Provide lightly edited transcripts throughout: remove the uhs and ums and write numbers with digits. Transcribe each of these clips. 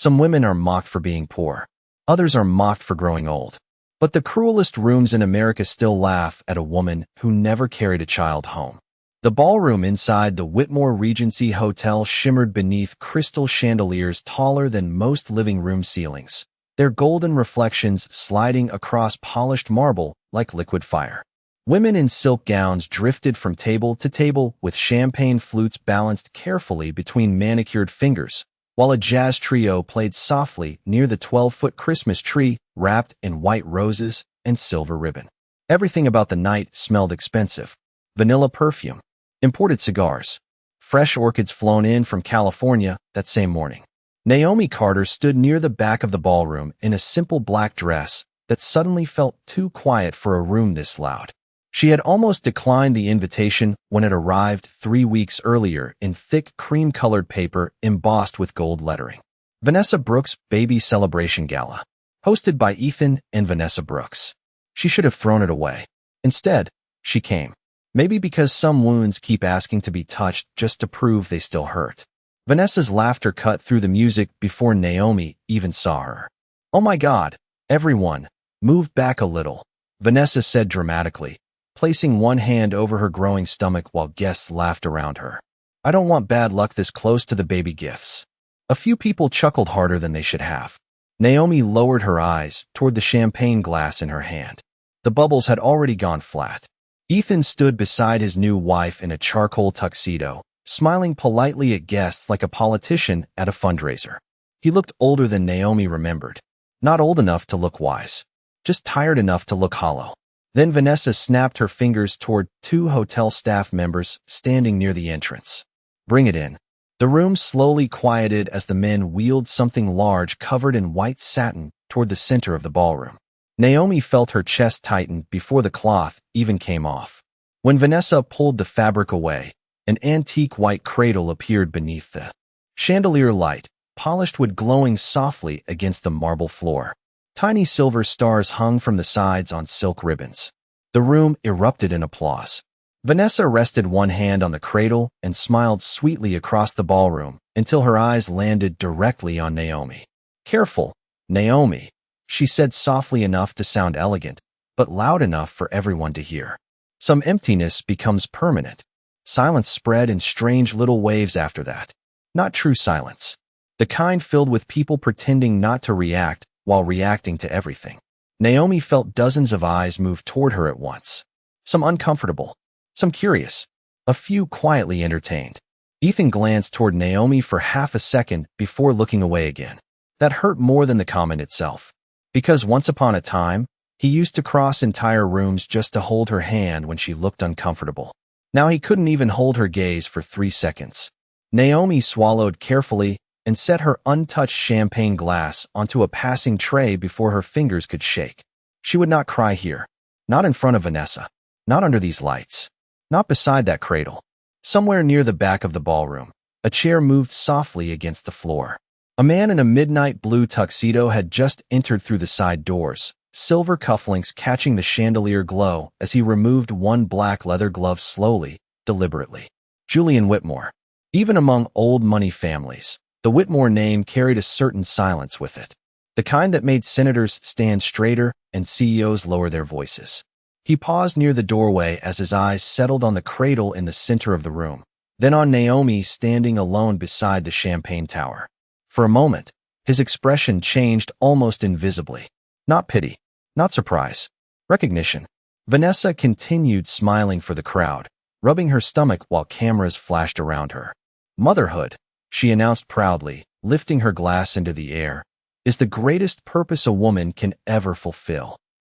Some women are mocked for being poor. Others are mocked for growing old. But the cruelest rooms in America still laugh at a woman who never carried a child home. The ballroom inside the Whitmore Regency Hotel shimmered beneath crystal chandeliers taller than most living room ceilings, their golden reflections sliding across polished marble like liquid fire. Women in silk gowns drifted from table to table with champagne flutes balanced carefully between manicured fingers, while a jazz trio played softly near the 12-foot Christmas tree wrapped in white roses and silver ribbon. Everything about the night smelled expensive. Vanilla perfume, imported cigars, fresh orchids flown in from California that same morning. Naomi Carter stood near the back of the ballroom in a simple black dress that suddenly felt too quiet for a room this loud. She had almost declined the invitation when it arrived 3 weeks earlier in thick cream-colored paper embossed with gold lettering. Vanessa Brooks' Baby Celebration Gala, hosted by Ethan and Vanessa Brooks. She should have thrown it away. Instead, she came. Maybe because some wounds keep asking to be touched just to prove they still hurt. Vanessa's laughter cut through the music before Naomi even saw her. "Oh my God, everyone, move back a little," Vanessa said dramatically, placing one hand over her growing stomach while guests laughed around her. "I don't want bad luck this close to the baby gifts." A few people chuckled harder than they should have. Naomi lowered her eyes toward the champagne glass in her hand. The bubbles had already gone flat. Ethan stood beside his new wife in a charcoal tuxedo, smiling politely at guests like a politician at a fundraiser. He looked older than Naomi remembered. Not old enough to look wise, just tired enough to look hollow. Then Vanessa snapped her fingers toward 2 hotel staff members standing near the entrance. "Bring it in." The room slowly quieted as the men wheeled something large covered in white satin toward the center of the ballroom. Naomi felt her chest tighten before the cloth even came off. When Vanessa pulled the fabric away, an antique white cradle appeared beneath the chandelier light, polished wood glowing softly against the marble floor. Tiny silver stars hung from the sides on silk ribbons. The room erupted in applause. Vanessa rested one hand on the cradle and smiled sweetly across the ballroom until her eyes landed directly on Naomi. "Careful, Naomi," she said softly enough to sound elegant, but loud enough for everyone to hear. "Some emptiness becomes permanent." Silence spread in strange little waves after that. Not true silence. The kind filled with people pretending not to react while reacting to everything. Naomi felt dozens of eyes move toward her at once. Some uncomfortable, some curious, a few quietly entertained. Ethan glanced toward Naomi for half a second before looking away again. That hurt more than the comment itself. Because once upon a time, he used to cross entire rooms just to hold her hand when she looked uncomfortable. Now he couldn't even hold her gaze for 3 seconds. Naomi swallowed carefully and set her untouched champagne glass onto a passing tray before her fingers could shake. She would not cry here. Not in front of Vanessa. Not under these lights. Not beside that cradle. Somewhere near the back of the ballroom, a chair moved softly against the floor. A man in a midnight blue tuxedo had just entered through the side doors, silver cufflinks catching the chandelier glow as he removed one black leather glove slowly, deliberately. Julian Whitmore. Even among old money families, the Whitmore name carried a certain silence with it, the kind that made senators stand straighter and CEOs lower their voices. He paused near the doorway as his eyes settled on the cradle in the center of the room, then on Naomi standing alone beside the champagne tower. For a moment, his expression changed almost invisibly. Not pity, not surprise, recognition. Vanessa continued smiling for the crowd, rubbing her stomach while cameras flashed around her. "Motherhood," she announced proudly, lifting her glass into the air, "is the greatest purpose a woman can ever fulfill."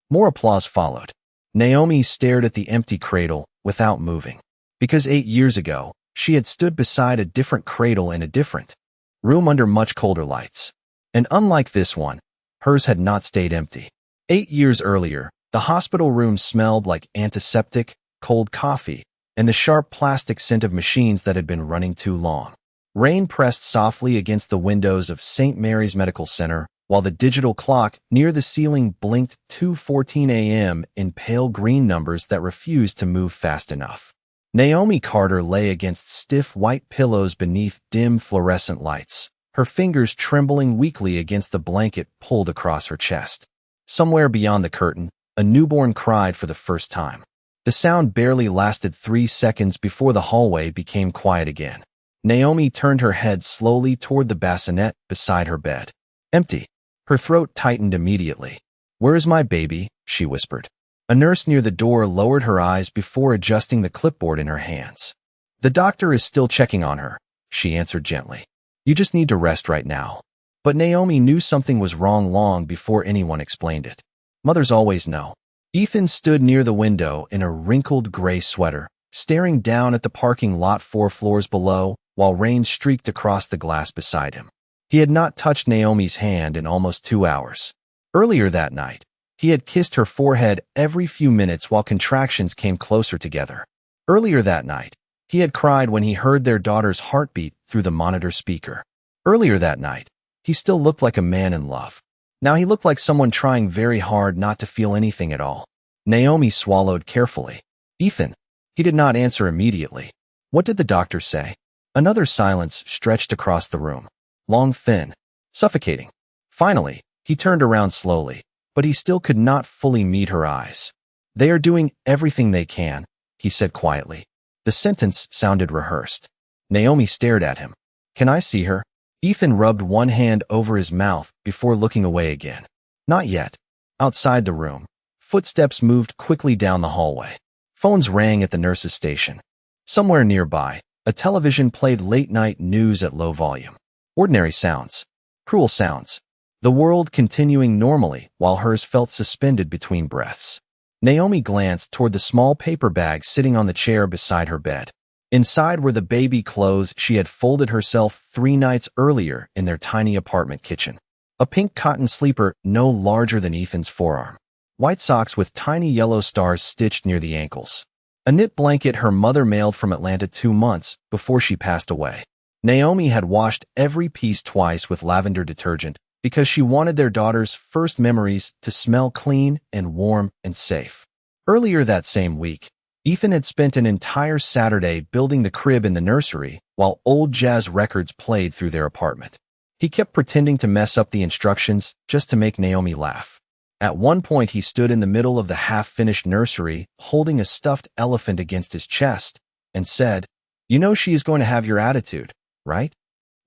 More applause followed. Naomi stared at the empty cradle without moving. Because 8 years ago, she had stood beside a different cradle in a different room under much colder lights. And unlike this one, hers had not stayed empty. 8 years earlier, the hospital room smelled like antiseptic, cold coffee, and the sharp plastic scent of machines that had been running too long. Rain pressed softly against the windows of St. Mary's Medical Center, while the digital clock near the ceiling blinked 2:14 a.m. in pale green numbers that refused to move fast enough. Naomi Carter lay against stiff white pillows beneath dim fluorescent lights, her fingers trembling weakly against the blanket pulled across her chest. Somewhere beyond the curtain, a newborn cried for the first time. The sound barely lasted 3 seconds before the hallway became quiet again. Naomi turned her head slowly toward the bassinet beside her bed. Empty. Her throat tightened immediately. "Where is my baby?" she whispered. A nurse near the door lowered her eyes before adjusting the clipboard in her hands. "The doctor is still checking on her," she answered gently. "You just need to rest right now." But Naomi knew something was wrong long before anyone explained it. Mothers always know. Ethan stood near the window in a wrinkled gray sweater, staring down at the parking lot 4 floors below, while rain streaked across the glass beside him. He had not touched Naomi's hand in almost 2 hours. Earlier that night, he had kissed her forehead every few minutes while contractions came closer together. Earlier that night, he had cried when he heard their daughter's heartbeat through the monitor speaker. Earlier that night, he still looked like a man in love. Now he looked like someone trying very hard not to feel anything at all. Naomi swallowed carefully. "Ethan." He did not answer immediately. "What did the doctor say?" Another silence stretched across the room. Long, thin, suffocating. Finally, he turned around slowly, but he still could not fully meet her eyes. "They are doing everything they can," he said quietly. The sentence sounded rehearsed. Naomi stared at him. "Can I see her?" Ethan rubbed one hand over his mouth before looking away again. "Not yet." Outside the room, footsteps moved quickly down the hallway. Phones rang at the nurse's station. Somewhere nearby, a television played late-night news at low volume. Ordinary sounds. Cruel sounds. The world continuing normally while hers felt suspended between breaths. Naomi glanced toward the small paper bag sitting on the chair beside her bed. Inside were the baby clothes she had folded herself 3 nights earlier in their tiny apartment kitchen. A pink cotton sleeper no larger than Ethan's forearm. White socks with tiny yellow stars stitched near the ankles. A knit blanket her mother mailed from Atlanta 2 months before she passed away. Naomi had washed every piece twice with lavender detergent because she wanted their daughter's first memories to smell clean and warm and safe. Earlier that same week, Ethan had spent an entire Saturday building the crib in the nursery while old jazz records played through their apartment. He kept pretending to mess up the instructions just to make Naomi laugh. At one point, he stood in the middle of the half-finished nursery, holding a stuffed elephant against his chest, and said, "You know she is going to have your attitude, right?"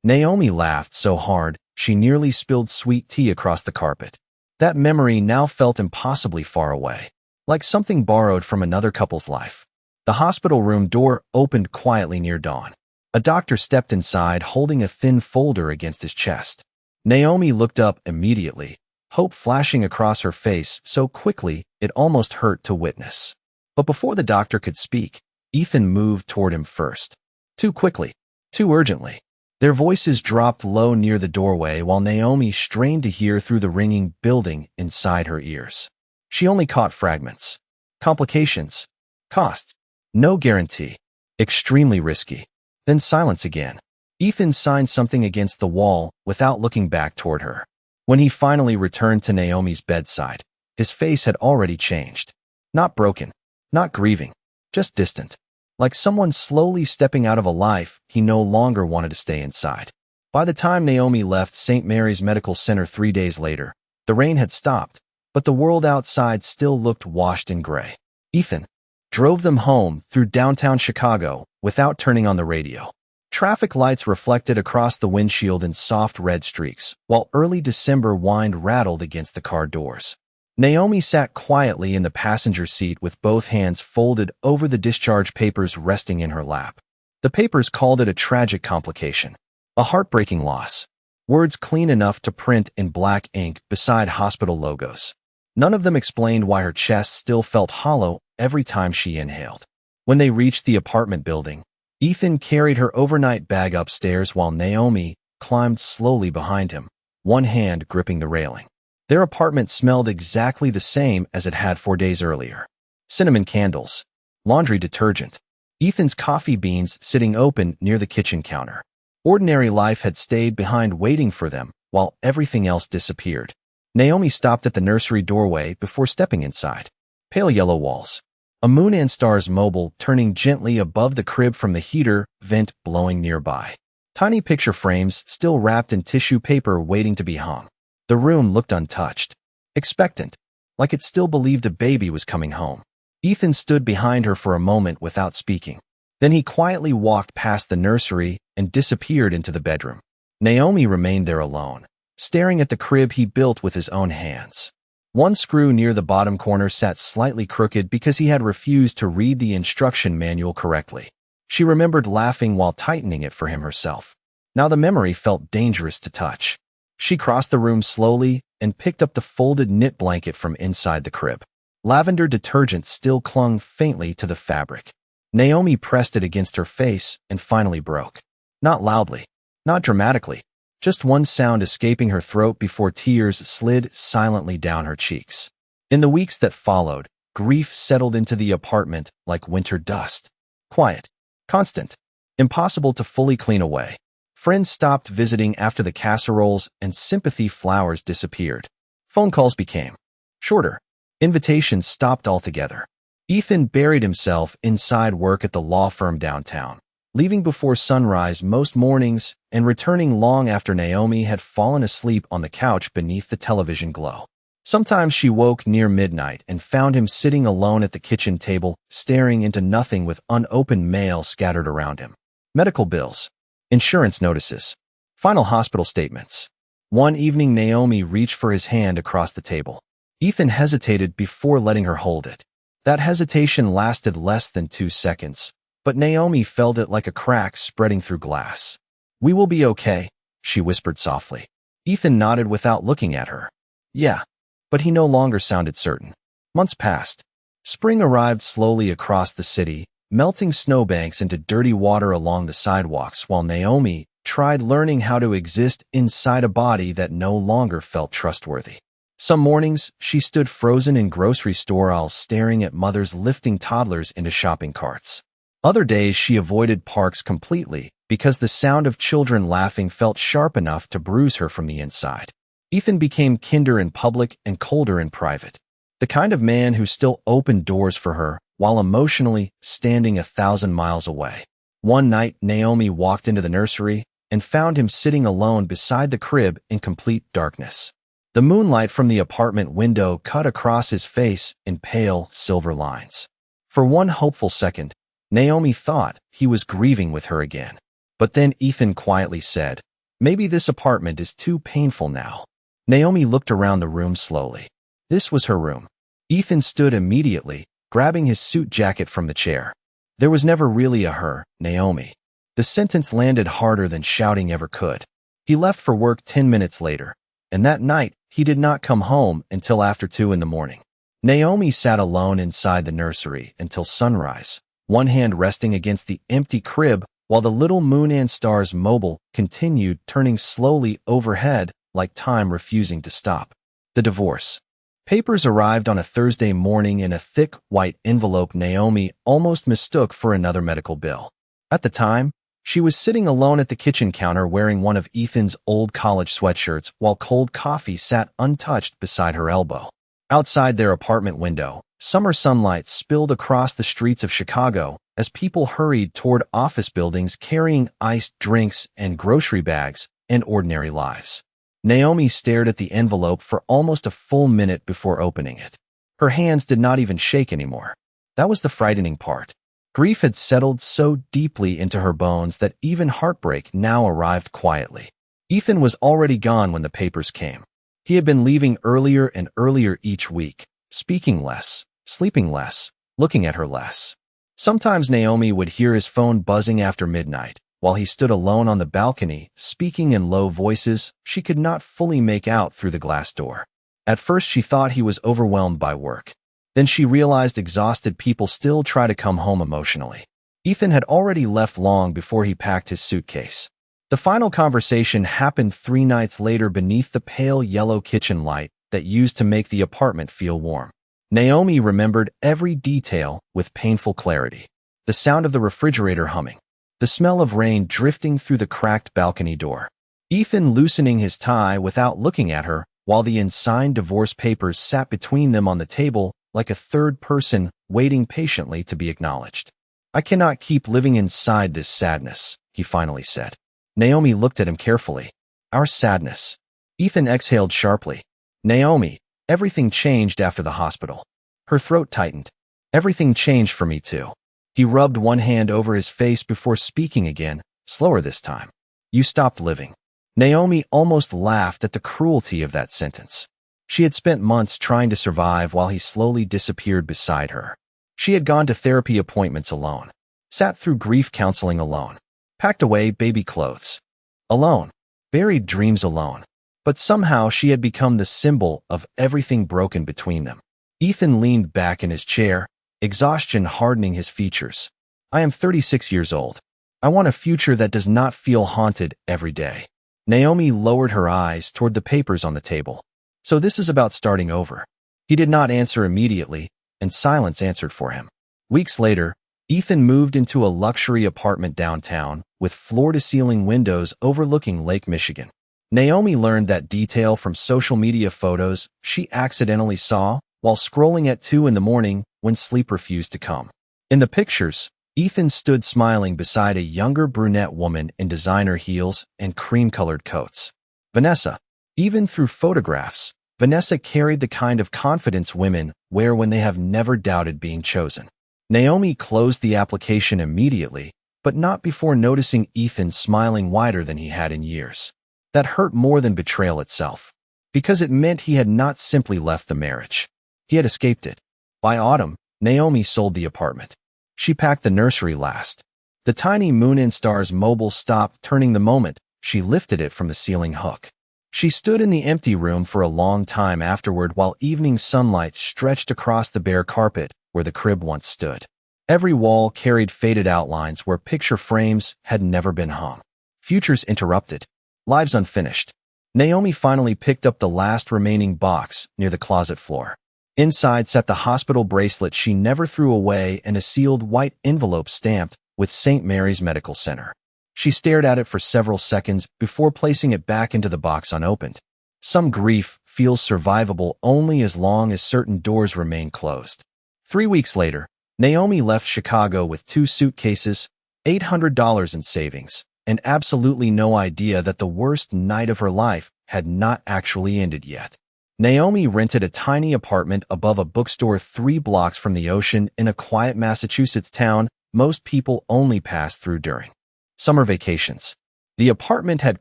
Naomi laughed so hard, she nearly spilled sweet tea across the carpet. That memory now felt impossibly far away, like something borrowed from another couple's life. The hospital room door opened quietly near dawn. A doctor stepped inside, holding a thin folder against his chest. Naomi looked up immediately, hope flashing across her face so quickly it almost hurt to witness. But before the doctor could speak, Ethan moved toward him first. Too quickly, too urgently. Their voices dropped low near the doorway while Naomi strained to hear through the ringing building inside her ears. She only caught fragments. Complications. Cost. No guarantee. Extremely risky. Then silence again. Ethan signed something against the wall without looking back toward her. When he finally returned to Naomi's bedside, his face had already changed. Not broken. Not grieving. Just distant. Like someone slowly stepping out of a life he no longer wanted to stay inside. By the time Naomi left St. Mary's Medical Center 3 days later, the rain had stopped, but the world outside still looked washed in gray. Ethan drove them home through downtown Chicago without turning on the radio. Traffic lights reflected across the windshield in soft red streaks, while early December wind rattled against the car doors. Naomi sat quietly in the passenger seat with both hands folded over the discharge papers resting in her lap. The papers called it a tragic complication, a heartbreaking loss. Words clean enough to print in black ink beside hospital logos. None of them explained why her chest still felt hollow every time she inhaled. When they reached the apartment building, Ethan carried her overnight bag upstairs while Naomi climbed slowly behind him, one hand gripping the railing. Their apartment smelled exactly the same as it had 4 days earlier. Cinnamon candles, laundry detergent, Ethan's coffee beans sitting open near the kitchen counter. Ordinary life had stayed behind waiting for them while everything else disappeared. Naomi stopped at the nursery doorway before stepping inside. Pale yellow walls. A moon and stars mobile turning gently above the crib from the heater vent blowing nearby. Tiny picture frames still wrapped in tissue paper waiting to be hung. The room looked untouched, expectant, like it still believed a baby was coming home. Ethan stood behind her for a moment without speaking. Then he quietly walked past the nursery and disappeared into the bedroom. Naomi remained there alone, staring at the crib he built with his own hands. One screw near the bottom corner sat slightly crooked because he had refused to read the instruction manual correctly. She remembered laughing while tightening it for him herself. Now the memory felt dangerous to touch. She crossed the room slowly and picked up the folded knit blanket from inside the crib. Lavender detergent still clung faintly to the fabric. Naomi pressed it against her face and finally broke. Not loudly, not dramatically, just one sound escaping her throat before tears slid silently down her cheeks. In the weeks that followed, grief settled into the apartment like winter dust. Quiet, constant, impossible to fully clean away. Friends stopped visiting after the casseroles and sympathy flowers disappeared. Phone calls became shorter. Invitations stopped altogether. Ethan buried himself inside work at the law firm downtown, leaving before sunrise most mornings and returning long after Naomi had fallen asleep on the couch beneath the television glow. Sometimes she woke near midnight and found him sitting alone at the kitchen table, staring into nothing with unopened mail scattered around him. Medical bills, insurance notices, final hospital statements. One evening, Naomi reached for his hand across the table. Ethan hesitated before letting her hold it. That hesitation lasted less than 2 seconds, but Naomi felt it like a crack spreading through glass. "We will be okay," she whispered softly. Ethan nodded without looking at her. Yeah, but he no longer sounded certain. Months passed. Spring arrived slowly across the city, melting snowbanks into dirty water along the sidewalks while Naomi tried learning how to exist inside a body that no longer felt trustworthy. Some mornings, she stood frozen in grocery store aisles staring at mothers lifting toddlers into shopping carts. Other days, she avoided parks completely because the sound of children laughing felt sharp enough to bruise her from the inside. Ethan became kinder in public and colder in private. The kind of man who still opened doors for her while emotionally standing 1,000 miles away. One night, Naomi walked into the nursery and found him sitting alone beside the crib in complete darkness. The moonlight from the apartment window cut across his face in pale silver lines. For one hopeful second, Naomi thought he was grieving with her again. But then Ethan quietly said, "Maybe this apartment is too painful now." Naomi looked around the room slowly. This was her room. Ethan stood immediately, grabbing his suit jacket from the chair. There was never really a her, Naomi. The sentence landed harder than shouting ever could. He left for work 10 minutes later, and that night, he did not come home until after 2 in the morning. Naomi sat alone inside the nursery until sunrise, one hand resting against the empty crib while the little moon and stars mobile continued turning slowly overhead like time refusing to stop. The divorce papers arrived on a Thursday morning in a thick, white envelope Naomi almost mistook for another medical bill. At the time, she was sitting alone at the kitchen counter wearing one of Ethan's old college sweatshirts while cold coffee sat untouched beside her elbow. Outside their apartment window, summer sunlight spilled across the streets of Chicago as people hurried toward office buildings carrying iced drinks and grocery bags and ordinary lives. Naomi stared at the envelope for almost a full minute before opening it. Her hands did not even shake anymore. That was the frightening part. Grief had settled so deeply into her bones that even heartbreak now arrived quietly. Ethan was already gone when the papers came. He had been leaving earlier and earlier each week, speaking less, sleeping less, looking at her less. Sometimes Naomi would hear his phone buzzing after midnight, while he stood alone on the balcony, speaking in low voices she could not fully make out through the glass door. At first she thought he was overwhelmed by work. Then she realized exhausted people still try to come home emotionally. Ethan had already left long before he packed his suitcase. The final conversation happened 3 nights later beneath the pale yellow kitchen light that used to make the apartment feel warm. Naomi remembered every detail with painful clarity. The sound of the refrigerator humming. The smell of rain drifting through the cracked balcony door. Ethan loosening his tie without looking at her while the unsigned divorce papers sat between them on the table like a third person waiting patiently to be acknowledged. "I cannot keep living inside this sadness," he finally said. Naomi looked at him carefully. Our sadness. Ethan exhaled sharply. Naomi, everything changed after the hospital. Her throat tightened. Everything changed for me too. He rubbed one hand over his face before speaking again, slower this time. You stopped living. Naomi almost laughed at the cruelty of that sentence. She had spent months trying to survive while he slowly disappeared beside her. She had gone to therapy appointments alone, sat through grief counseling alone, packed away baby clothes alone, buried dreams alone. But somehow she had become the symbol of everything broken between them. Ethan leaned back in his chair, exhaustion hardening his features. I am 36 years old. I want a future that does not feel haunted every day. Naomi lowered her eyes toward the papers on the table. So this is about starting over. He did not answer immediately, and silence answered for him. Weeks later, Ethan moved into a luxury apartment downtown with floor-to-ceiling windows overlooking Lake Michigan. Naomi learned that detail from social media photos she accidentally saw while scrolling at 2 in the morning when sleep refused to come. In the pictures, Ethan stood smiling beside a younger brunette woman in designer heels and cream-colored coats. Vanessa. Even through photographs, Vanessa carried the kind of confidence women wear when they have never doubted being chosen. Naomi closed the application immediately, but not before noticing Ethan smiling wider than he had in years. That hurt more than betrayal itself, because it meant he had not simply left the marriage. He had escaped it. By autumn, Naomi sold the apartment. She packed the nursery last. The tiny Moon and Stars mobile stopped turning the moment she lifted it from the ceiling hook. She stood in the empty room for a long time afterward while evening sunlight stretched across the bare carpet where the crib once stood. Every wall carried faded outlines where picture frames had never been hung. Futures interrupted. Lives unfinished. Naomi finally picked up the last remaining box near the closet floor. Inside sat the hospital bracelet she never threw away and a sealed white envelope stamped with St. Mary's Medical Center. She stared at it for several seconds before placing it back into the box unopened. Some grief feels survivable only as long as certain doors remain closed. 3 weeks later, Naomi left Chicago with 2 suitcases, $800 in savings, and absolutely no idea that the worst night of her life had not actually ended yet. Naomi rented a tiny apartment above a bookstore 3 blocks from the ocean in a quiet Massachusetts town most people only pass through during summer vacations. The apartment had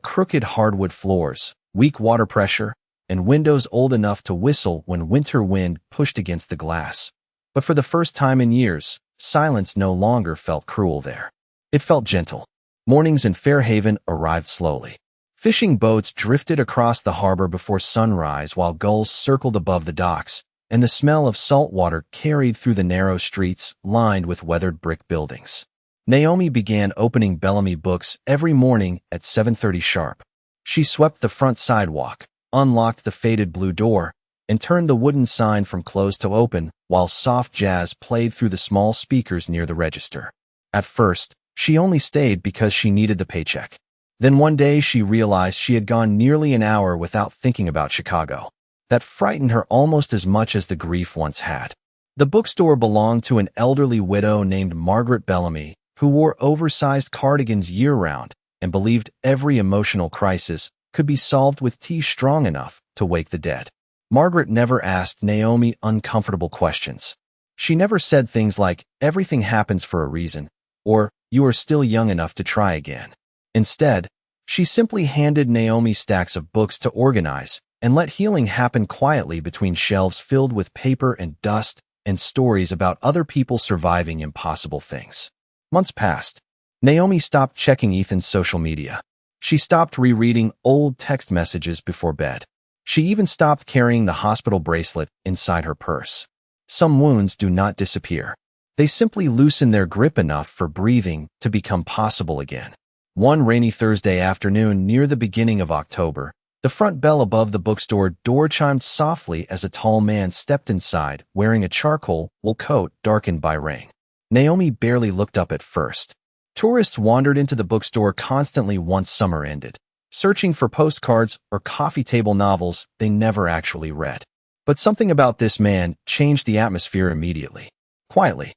crooked hardwood floors, weak water pressure, and windows old enough to whistle when winter wind pushed against the glass. But for the first time in years, silence no longer felt cruel there. It felt gentle. Mornings in Fairhaven arrived slowly. Fishing boats drifted across the harbor before sunrise while gulls circled above the docks, and the smell of salt water carried through the narrow streets lined with weathered brick buildings. Naomi began opening Bellamy books every morning at 7:30 sharp. She swept the front sidewalk, unlocked the faded blue door, and turned the wooden sign from closed to open while soft jazz played through the small speakers near the register. At first, she only stayed because she needed the paycheck. Then one day she realized she had gone nearly an hour without thinking about Chicago. That frightened her almost as much as the grief once had. The bookstore belonged to an elderly widow named Margaret Bellamy, who wore oversized cardigans year-round and believed every emotional crisis could be solved with tea strong enough to wake the dead. Margaret never asked Naomi uncomfortable questions. She never said things like, "Everything happens for a reason," or "You are still young enough to try again." Instead, she simply handed Naomi stacks of books to organize and let healing happen quietly between shelves filled with paper and dust and stories about other people surviving impossible things. Months passed. Naomi stopped checking Ethan's social media. She stopped rereading old text messages before bed. She even stopped carrying the hospital bracelet inside her purse. Some wounds do not disappear. They simply loosen their grip enough for breathing to become possible again. One rainy Thursday afternoon near the beginning of October, the front bell above the bookstore door chimed softly as a tall man stepped inside, wearing a charcoal wool coat darkened by rain. Naomi barely looked up at first. Tourists wandered into the bookstore constantly once summer ended, searching for postcards or coffee table novels they never actually read. But something about this man changed the atmosphere immediately. Quietly.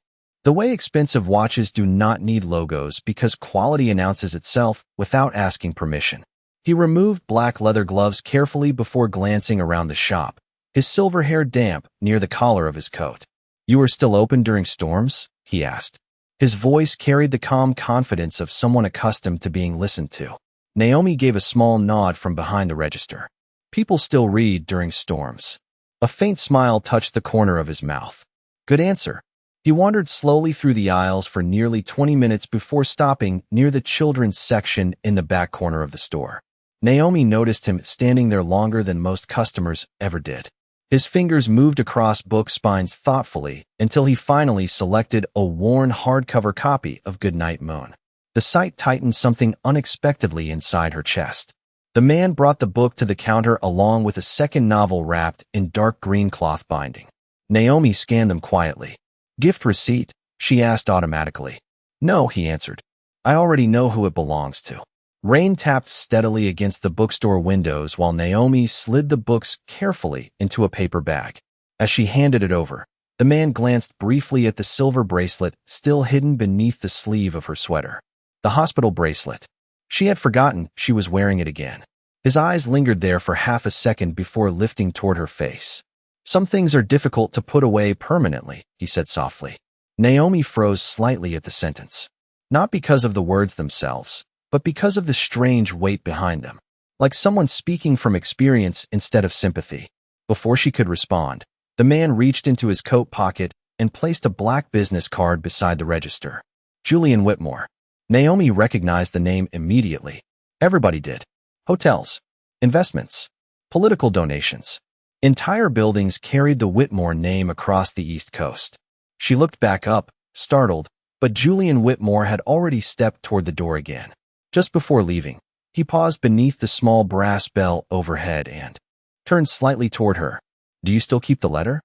The way expensive watches do not need logos because quality announces itself without asking permission. He removed black leather gloves carefully before glancing around the shop, his silver hair damp near the collar of his coat. "You are still open during storms?" he asked. His voice carried the calm confidence of someone accustomed to being listened to. Naomi gave a small nod from behind the register. "People still read during storms." A faint smile touched the corner of his mouth. "Good answer." He wandered slowly through the aisles for nearly 20 minutes before stopping near the children's section in the back corner of the store. Naomi noticed him standing there longer than most customers ever did. His fingers moved across book spines thoughtfully until he finally selected a worn hardcover copy of Goodnight Moon. The sight tightened something unexpectedly inside her chest. The man brought the book to the counter along with a second novel wrapped in dark green cloth binding. Naomi scanned them quietly. "Gift receipt?" she asked automatically. "No," he answered. "I already know who it belongs to." Rain tapped steadily against the bookstore windows while Naomi slid the books carefully into a paper bag. As she handed it over, the man glanced briefly at the silver bracelet still hidden beneath the sleeve of her sweater. The hospital bracelet. She had forgotten she was wearing it again. His eyes lingered there for half a second before lifting toward her face. "Some things are difficult to put away permanently," he said softly. Naomi froze slightly at the sentence. Not because of the words themselves, but because of the strange weight behind them, like someone speaking from experience instead of sympathy. Before she could respond, the man reached into his coat pocket and placed a black business card beside the register. Julian Whitmore. Naomi recognized the name immediately. Everybody did. Hotels, investments, political donations. Entire buildings carried the Whitmore name across the East Coast. She looked back up, startled, but Julian Whitmore had already stepped toward the door again. Just before leaving, he paused beneath the small brass bell overhead and turned slightly toward her. "Do you still keep the letter?"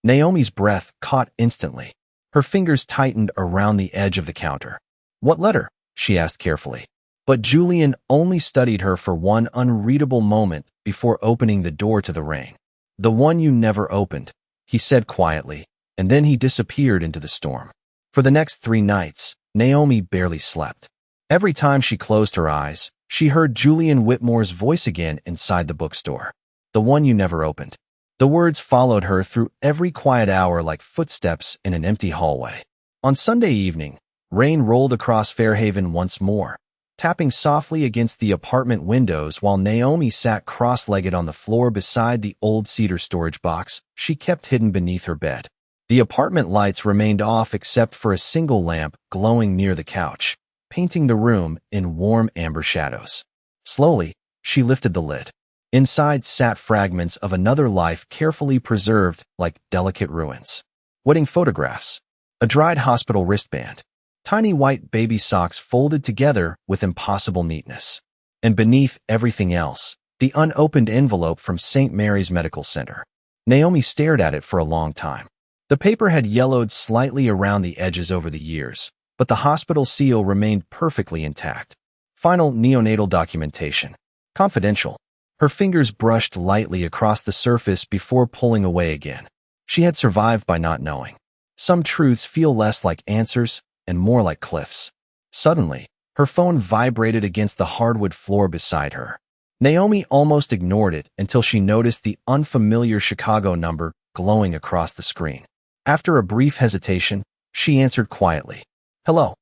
Naomi's breath caught instantly. Her fingers tightened around the edge of the counter. "What letter?" she asked carefully. But Julian only studied her for one unreadable moment before opening the door to the rain. "The one you never opened," he said quietly, and then he disappeared into the storm. For the next 3 nights, Naomi barely slept. Every time she closed her eyes, she heard Julian Whitmore's voice again inside the bookstore. "The one you never opened." The words followed her through every quiet hour like footsteps in an empty hallway. On Sunday evening, rain rolled across Fairhaven once more, tapping softly against the apartment windows while Naomi sat cross-legged on the floor beside the old cedar storage box she kept hidden beneath her bed. The apartment lights remained off except for a single lamp glowing near the couch, painting the room in warm amber shadows. Slowly, she lifted the lid. Inside sat fragments of another life carefully preserved like delicate ruins. Wedding photographs, a dried hospital wristband, tiny white baby socks folded together with impossible neatness. And beneath everything else, the unopened envelope from St. Mary's Medical Center. Naomi stared at it for a long time. The paper had yellowed slightly around the edges over the years, but the hospital seal remained perfectly intact. Final neonatal documentation. Confidential. Her fingers brushed lightly across the surface before pulling away again. She had survived by not knowing. Some truths feel less like answers and more like cliffs. Suddenly, her phone vibrated against the hardwood floor beside her. Naomi almost ignored it until she noticed the unfamiliar Chicago number glowing across the screen. After a brief hesitation, she answered quietly. "Hello.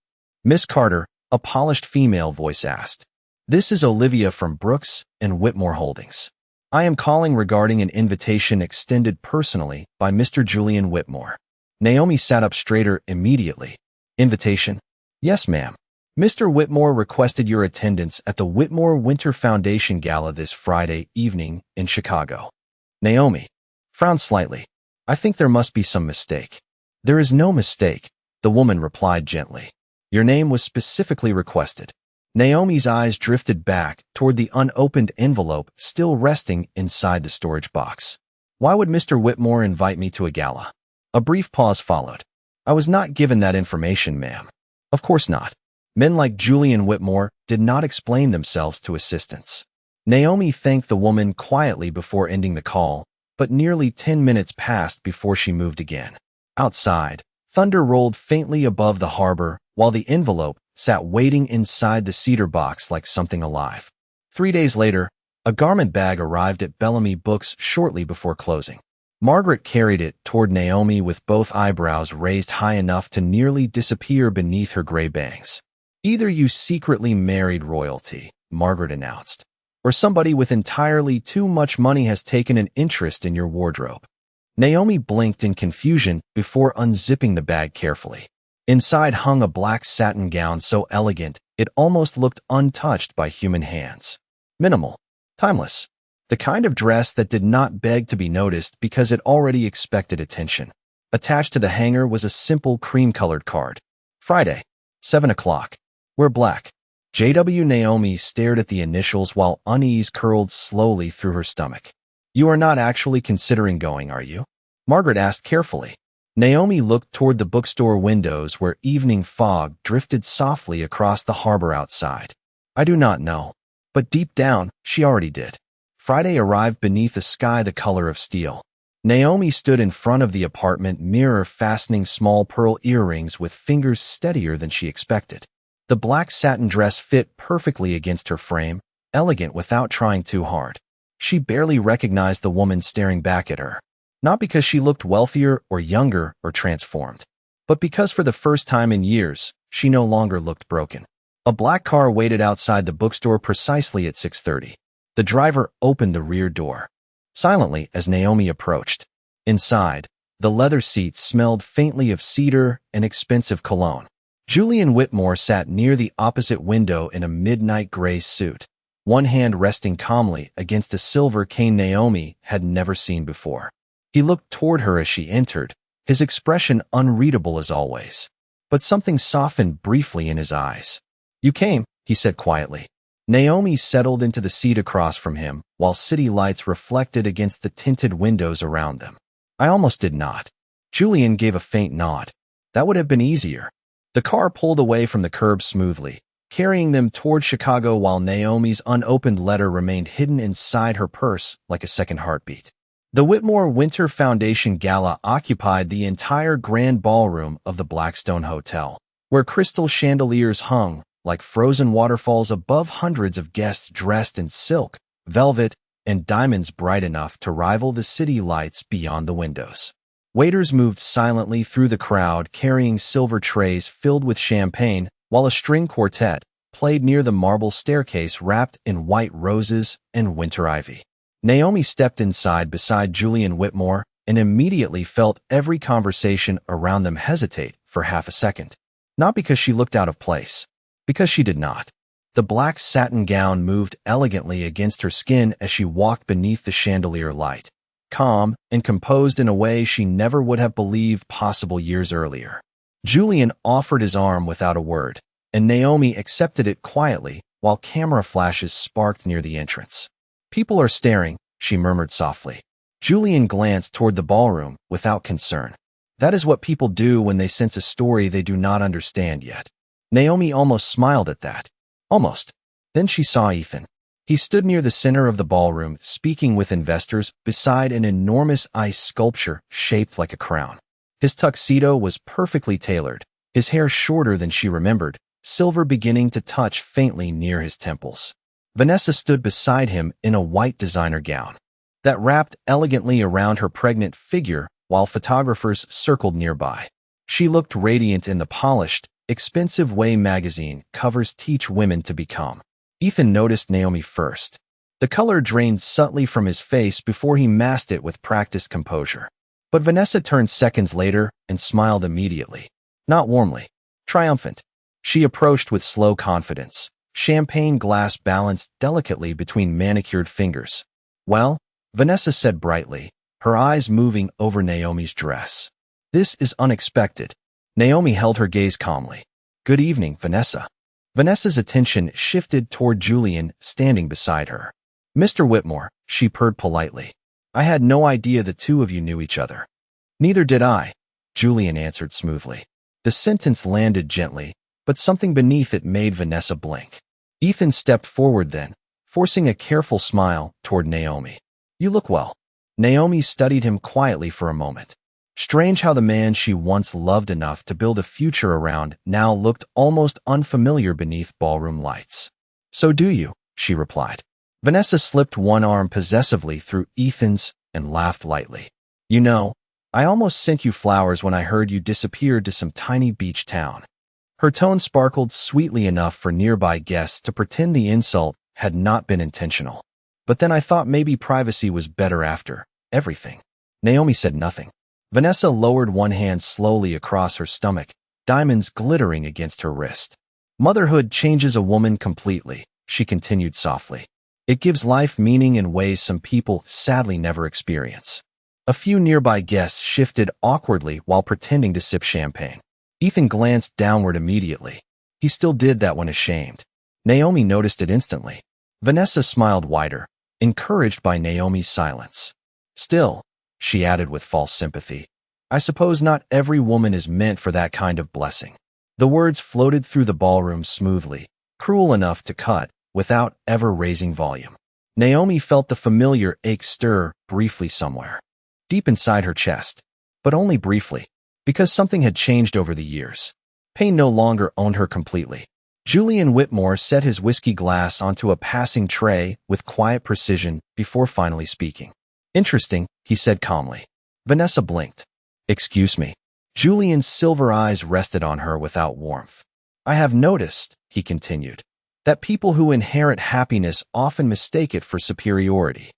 Miss Carter," a polished female voice asked. "This is Olivia from Brooks and Whitmore Holdings. I am calling regarding an invitation extended personally by Mr. Julian Whitmore." Naomi sat up straighter immediately. "Invitation?" "Yes, ma'am. Mr. Whitmore requested your attendance at the Whitmore Winter Foundation Gala this Friday evening in Chicago." Naomi frowned slightly. "I think there must be some mistake." "There is no mistake," the woman replied gently. "Your name was specifically requested." Naomi's eyes drifted back toward the unopened envelope still resting inside the storage box. "Why would Mr. Whitmore invite me to a gala?" A brief pause followed. "I was not given that information, ma'am." "Of course not." Men like Julian Whitmore did not explain themselves to assistants. Naomi thanked the woman quietly before ending the call, but nearly 10 minutes passed before she moved again. Outside, Thunder rolled faintly above the harbor, while the envelope sat waiting inside the cedar box like something alive. 3 days later, a garment bag arrived at Bellamy Books shortly before closing. Margaret carried it toward Naomi with both eyebrows raised high enough to nearly disappear beneath her gray bangs. "Either you secretly married royalty," Margaret announced, "or somebody with entirely too much money has taken an interest in your wardrobe." Naomi blinked in confusion before unzipping the bag carefully. Inside hung a black satin gown so elegant it almost looked untouched by human hands. Minimal. Timeless. The kind of dress that did not beg to be noticed because it already expected attention. Attached to the hanger was a simple cream-colored card. "Friday, 7 o'clock. Wear black." J.W. Naomi stared at the initials while unease curled slowly through her stomach. "You are not actually considering going, are you?" Margaret asked carefully. Naomi looked toward the bookstore windows where evening fog drifted softly across the harbor outside. "I do not know." But deep down, she already did. Friday arrived beneath a sky the color of steel. Naomi stood in front of the apartment mirror fastening small pearl earrings with fingers steadier than she expected. The black satin dress fit perfectly against her frame, elegant without trying too hard. She barely recognized the woman staring back at her. Not because she looked wealthier or younger or transformed, but because for the first time in years, she no longer looked broken. A black car waited outside the bookstore precisely at 6:30. The driver opened the rear door. Silently as Naomi approached. Inside, the leather seats smelled faintly of cedar and expensive cologne. Julian Whitmore sat near the opposite window in a midnight gray suit, one hand resting calmly against a silver cane Naomi had never seen before. He looked toward her as she entered, his expression unreadable as always. But something softened briefly in his eyes. "You came," he said quietly. Naomi settled into the seat across from him, while city lights reflected against the tinted windows around them. "I almost did not." Julian gave a faint nod. "That would have been easier." The car pulled away from the curb smoothly, carrying them toward Chicago while Naomi's unopened letter remained hidden inside her purse like a second heartbeat. The Whitmore Winter Foundation Gala occupied the entire grand ballroom of the Blackstone Hotel, where crystal chandeliers hung like frozen waterfalls above hundreds of guests dressed in silk, velvet, and diamonds bright enough to rival the city lights beyond the windows. Waiters moved silently through the crowd carrying silver trays filled with champagne, while a string quartet played near the marble staircase wrapped in white roses and winter ivy. Naomi stepped inside beside Julian Whitmore and immediately felt every conversation around them hesitate for half a second. Not because she looked out of place, because she did not. The black satin gown moved elegantly against her skin as she walked beneath the chandelier light, calm and composed in a way she never would have believed possible years earlier. Julian offered his arm without a word, and Naomi accepted it quietly while camera flashes sparked near the entrance. "People are staring," she murmured softly. Julian glanced toward the ballroom without concern. That is what people do when they sense a story they do not understand yet. Naomi almost smiled at that. Almost. Then she saw Ethan. He stood near the center of the ballroom, speaking with investors beside an enormous ice sculpture shaped like a crown. His tuxedo was perfectly tailored, his hair shorter than she remembered, silver beginning to touch faintly near his temples. Vanessa stood beside him in a white designer gown that wrapped elegantly around her pregnant figure while photographers circled nearby. She looked radiant in the polished, expensive way magazine covers teach women to become. Ethan noticed Naomi first. The color drained subtly from his face before he masked it with practiced composure. But Vanessa turned seconds later and smiled immediately. Not warmly. Triumphant. She approached with slow confidence, champagne glass balanced delicately between manicured fingers. "Well," Vanessa said brightly, her eyes moving over Naomi's dress. "This is unexpected." Naomi held her gaze calmly. "Good evening, Vanessa." Vanessa's attention shifted toward Julian standing beside her. "Mr. Whitmore," she purred politely. "I had no idea the two of you knew each other." "Neither did I," Julian answered smoothly. The sentence landed gently, but something beneath it made Vanessa blink. Ethan stepped forward then, forcing a careful smile toward Naomi. "You look well." Naomi studied him quietly for a moment. Strange how the man she once loved enough to build a future around now looked almost unfamiliar beneath ballroom lights. "So do you," she replied. Vanessa slipped one arm possessively through Ethan's and laughed lightly. "You know, I almost sent you flowers when I heard you disappeared to some tiny beach town." Her tone sparkled sweetly enough for nearby guests to pretend the insult had not been intentional. "But then I thought maybe privacy was better after everything." Naomi said nothing. Vanessa lowered one hand slowly across her stomach, diamonds glittering against her wrist. "Motherhood changes a woman completely," she continued softly. "It gives life meaning in ways some people sadly never experience." A few nearby guests shifted awkwardly while pretending to sip champagne. Ethan glanced downward immediately. He still did that when ashamed. Naomi noticed it instantly. Vanessa smiled wider, encouraged by Naomi's silence. "Still," she added with false sympathy, "I suppose not every woman is meant for that kind of blessing." The words floated through the ballroom smoothly, cruel enough to cut, without ever raising volume. Naomi felt the familiar ache stir briefly somewhere, deep inside her chest, but only briefly, because something had changed over the years. Pain no longer owned her completely. Julian Whitmore set his whiskey glass onto a passing tray with quiet precision before finally speaking. "Interesting," he said calmly. Vanessa blinked. "Excuse me." Julian's silver eyes rested on her without warmth. "I have noticed," he continued, "that people who inherit happiness often mistake it for superiority."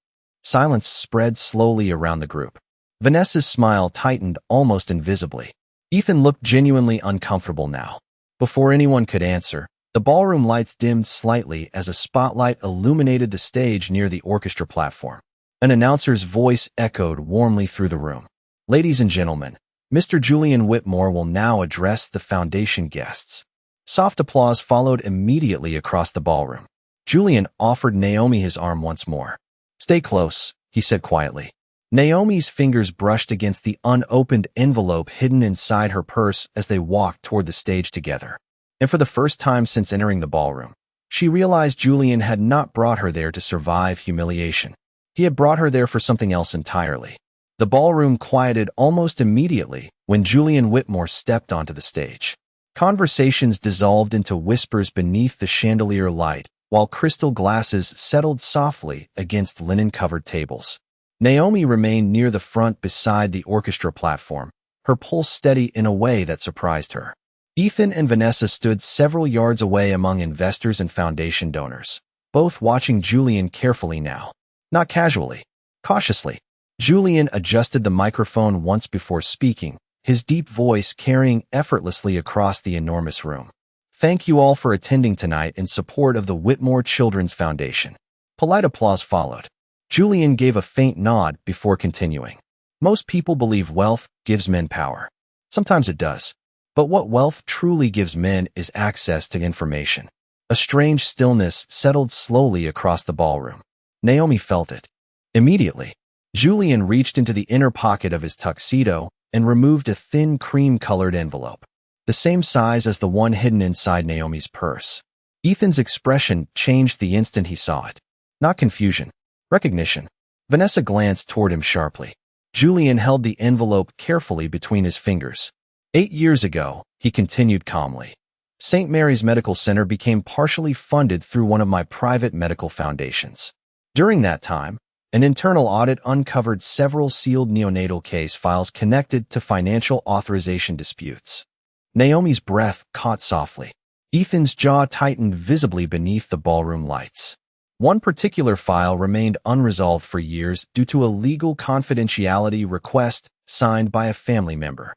Silence spread slowly around the group. Vanessa's smile tightened almost invisibly. Ethan looked genuinely uncomfortable now. Before anyone could answer, the ballroom lights dimmed slightly as a spotlight illuminated the stage near the orchestra platform. An announcer's voice echoed warmly through the room. "Ladies and gentlemen, Mr. Julian Whitmore will now address the foundation guests." Soft applause followed immediately across the ballroom. Julian offered Naomi his arm once more. "Stay close," he said quietly. Naomi's fingers brushed against the unopened envelope hidden inside her purse as they walked toward the stage together. And for the first time since entering the ballroom, she realized Julian had not brought her there to survive humiliation. He had brought her there for something else entirely. The ballroom quieted almost immediately when Julian Whitmore stepped onto the stage. Conversations dissolved into whispers beneath the chandelier light, while crystal glasses settled softly against linen-covered tables. Naomi remained near the front beside the orchestra platform, her pulse steady in a way that surprised her. Ethan and Vanessa stood several yards away among investors and foundation donors, both watching Julian carefully now. Not casually, cautiously. Julian adjusted the microphone once before speaking, his deep voice carrying effortlessly across the enormous room. "Thank you all for attending tonight in support of the Whitmore Children's Foundation." Polite applause followed. Julian gave a faint nod before continuing. "Most people believe wealth gives men power. Sometimes it does. But what wealth truly gives men is access to information." A strange stillness settled slowly across the ballroom. Naomi felt it. Immediately, Julian reached into the inner pocket of his tuxedo and removed a thin cream-colored envelope, the same size as the one hidden inside Naomi's purse. Ethan's expression changed the instant he saw it. Not confusion. Recognition. Vanessa glanced toward him sharply. Julian held the envelope carefully between his fingers. 8 years ago, he continued calmly, St. Mary's Medical Center became partially funded through one of my private medical foundations. During that time, an internal audit uncovered several sealed neonatal case files connected to financial authorization disputes. Naomi's breath caught softly. Ethan's jaw tightened visibly beneath the ballroom lights. One particular file remained unresolved for years due to a legal confidentiality request signed by a family member.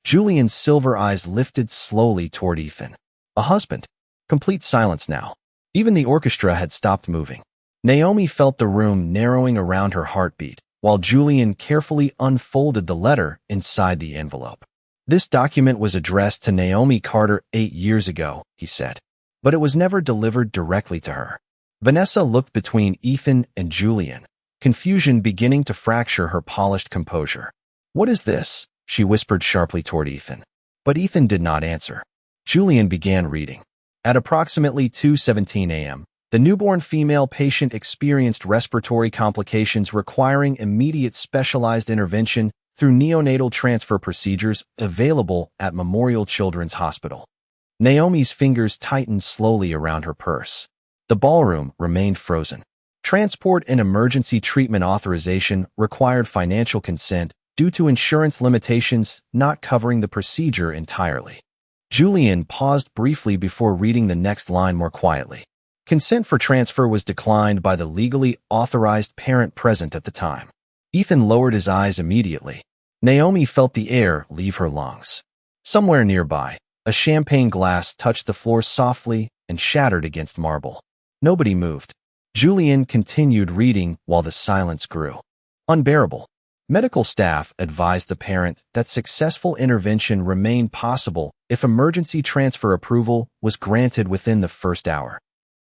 Julian's silver eyes lifted slowly toward Ethan. A husband. Complete silence now. Even the orchestra had stopped moving. Naomi felt the room narrowing around her heartbeat, while Julian carefully unfolded the letter inside the envelope. "This document was addressed to Naomi Carter 8 years ago," he said, "but it was never delivered directly to her." Vanessa looked between Ethan and Julian, confusion beginning to fracture her polished composure. "What is this?" she whispered sharply toward Ethan. But Ethan did not answer. Julian began reading. At approximately 2:17 a.m., the newborn female patient experienced respiratory complications requiring immediate specialized intervention through neonatal transfer procedures available at Memorial Children's Hospital. Naomi's fingers tightened slowly around her purse. The ballroom remained frozen. Transport and emergency treatment authorization required financial consent due to insurance limitations not covering the procedure entirely. Julian paused briefly before reading the next line more quietly. Consent for transfer was declined by the legally authorized parent present at the time. Ethan lowered his eyes immediately. Naomi felt the air leave her lungs. Somewhere nearby, a champagne glass touched the floor softly and shattered against marble. Nobody moved. Julian continued reading while the silence grew. Unbearable. Medical staff advised the parent that successful intervention remained possible if emergency transfer approval was granted within the first hour.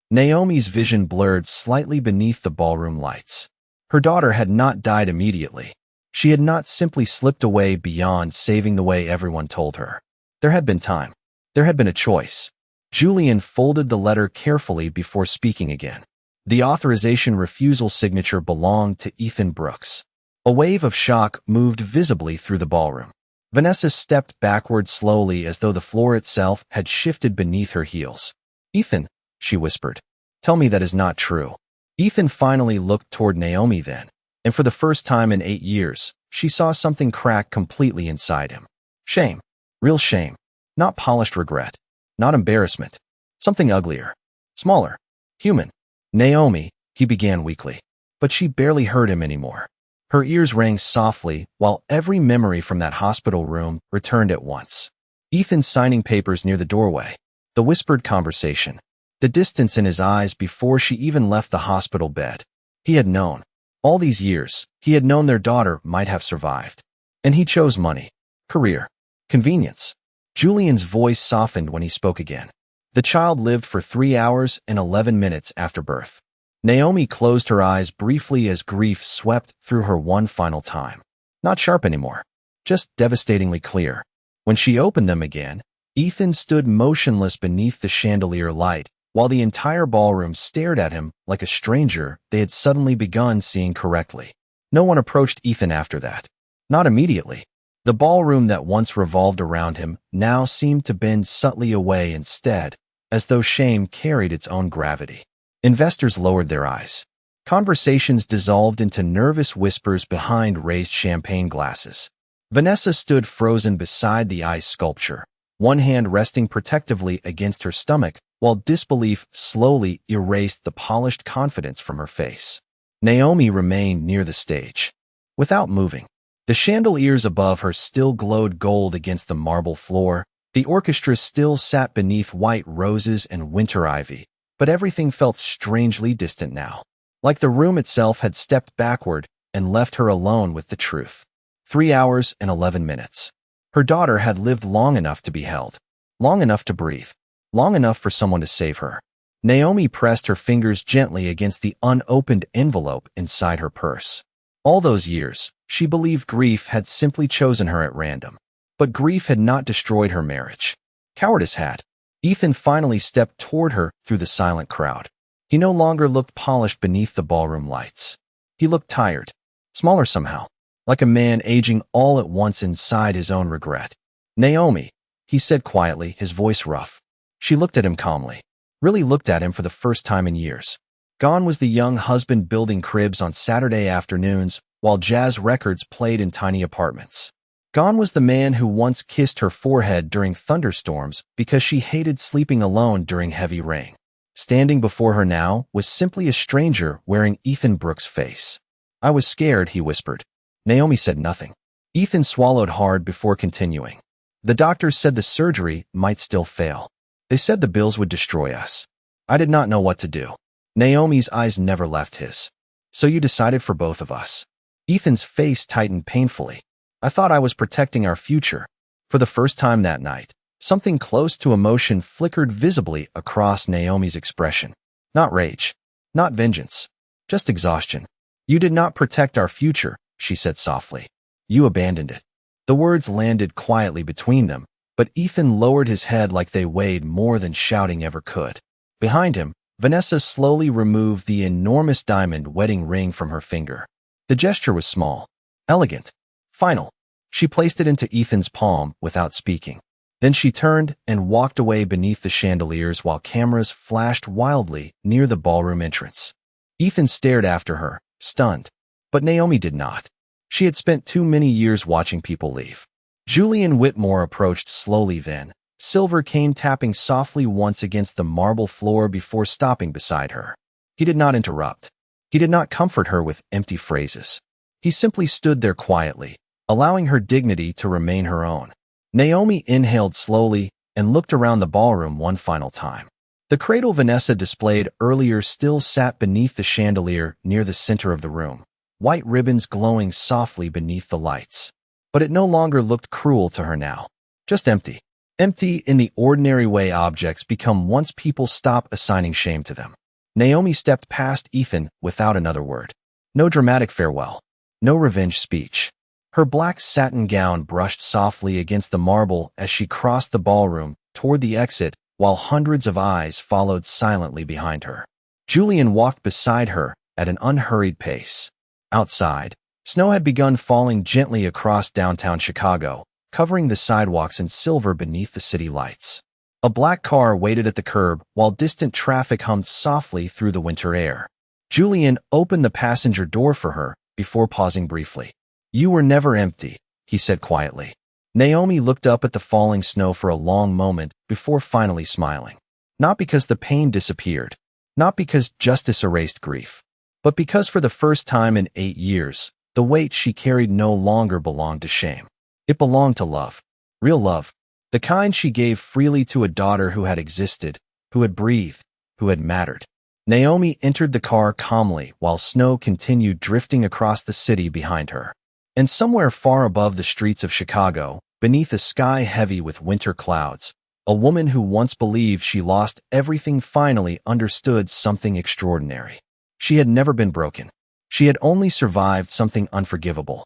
Naomi's vision blurred slightly beneath the ballroom lights. Her daughter had not died immediately. She had not simply slipped away beyond saving the way everyone told her. There had been time. There had been a choice. Julian folded the letter carefully before speaking again. The authorization refusal signature belonged to Ethan Brooks. A wave of shock moved visibly through the ballroom. Vanessa stepped backward slowly as though the floor itself had shifted beneath her heels. "Ethan," she whispered, "tell me that is not true." Ethan finally looked toward Naomi then, and for the first time in 8 years, she saw something crack completely inside him. Shame. Real shame. Not polished regret. Not embarrassment. Something uglier. Smaller. Human. "Naomi," he began weakly, but she barely heard him anymore. Her ears rang softly while every memory from that hospital room returned at once. Ethan signing papers near the doorway. The whispered conversation. The distance in his eyes before she even left the hospital bed. He had known. All these years, he had known their daughter might have survived. And he chose money, career, convenience. Julian's voice softened when he spoke again. The child lived for 3 hours and 11 minutes after birth. Naomi closed her eyes briefly as grief swept through her one final time. Not sharp anymore, just devastatingly clear. When she opened them again, Ethan stood motionless beneath the chandelier light, while the entire ballroom stared at him like a stranger they had suddenly begun seeing correctly. No one approached Ethan after that. Not immediately. The ballroom that once revolved around him now seemed to bend subtly away instead, as though shame carried its own gravity. Investors lowered their eyes. Conversations dissolved into nervous whispers behind raised champagne glasses. Vanessa stood frozen beside the ice sculpture, one hand resting protectively against her stomach, while disbelief slowly erased the polished confidence from her face. Naomi remained near the stage, without moving. The chandeliers above her still glowed gold against the marble floor. The orchestra still sat beneath white roses and winter ivy, but everything felt strangely distant now, like the room itself had stepped backward and left her alone with the truth. 3 hours and 11 minutes. Her daughter had lived long enough to be held, long enough to breathe, long enough for someone to save her. Naomi pressed her fingers gently against the unopened envelope inside her purse. All those years, she believed grief had simply chosen her at random. But grief had not destroyed her marriage. Cowardice had. Ethan finally stepped toward her through the silent crowd. He no longer looked polished beneath the ballroom lights. He looked tired, smaller somehow, like a man aging all at once inside his own regret. "Naomi," he said quietly, his voice rough. She looked at him calmly, really looked at him for the first time in years. Gone was the young husband building cribs on Saturday afternoons while jazz records played in tiny apartments. Gone was the man who once kissed her forehead during thunderstorms because she hated sleeping alone during heavy rain. Standing before her now was simply a stranger wearing Ethan Brooks' face. "I was scared," he whispered. Naomi said nothing. Ethan swallowed hard before continuing. "The doctors said the surgery might still fail. They said the bills would destroy us. I did not know what to do." Naomi's eyes never left his. "So you decided for both of us." Ethan's face tightened painfully. "I thought I was protecting our future." For the first time that night, something close to emotion flickered visibly across Naomi's expression. Not rage, not vengeance, just exhaustion. "You did not protect our future," she said softly. "You abandoned it." The words landed quietly between them, but Ethan lowered his head like they weighed more than shouting ever could. Behind him, Vanessa slowly removed the enormous diamond wedding ring from her finger. The gesture was small, elegant, final, She placed it into Ethan's palm without speaking. Then she turned and walked away beneath the chandeliers while cameras flashed wildly near the ballroom entrance. Ethan stared after her, stunned. But Naomi did not. She had spent too many years watching people leave. Julian Whitmore approached slowly then, silver cane tapping softly once against the marble floor before stopping beside her. He did not interrupt. He did not comfort her with empty phrases. He simply stood there quietly, allowing her dignity to remain her own. Naomi inhaled slowly and looked around the ballroom one final time. The cradle Vanessa displayed earlier still sat beneath the chandelier near the center of the room, white ribbons glowing softly beneath the lights. But it no longer looked cruel to her now. Just empty. Empty in the ordinary way objects become once people stop assigning shame to them. Naomi stepped past Ethan without another word. No dramatic farewell. No revenge speech. Her black satin gown brushed softly against the marble as she crossed the ballroom toward the exit, while hundreds of eyes followed silently behind her. Julian walked beside her at an unhurried pace. Outside, snow had begun falling gently across downtown Chicago, covering the sidewalks in silver beneath the city lights. A black car waited at the curb while distant traffic hummed softly through the winter air. Julian opened the passenger door for her before pausing briefly. "You were never empty," he said quietly. Naomi looked up at the falling snow for a long moment before finally smiling. Not because the pain disappeared, not because justice erased grief, but because for the first time in 8 years, the weight she carried no longer belonged to shame. It belonged to love. Real love. The kind she gave freely to a daughter who had existed, who had breathed, who had mattered. Naomi entered the car calmly while snow continued drifting across the city behind her. And somewhere far above the streets of Chicago, beneath a sky heavy with winter clouds, a woman who once believed she lost everything finally understood something extraordinary. She had never been broken. She had only survived something unforgivable.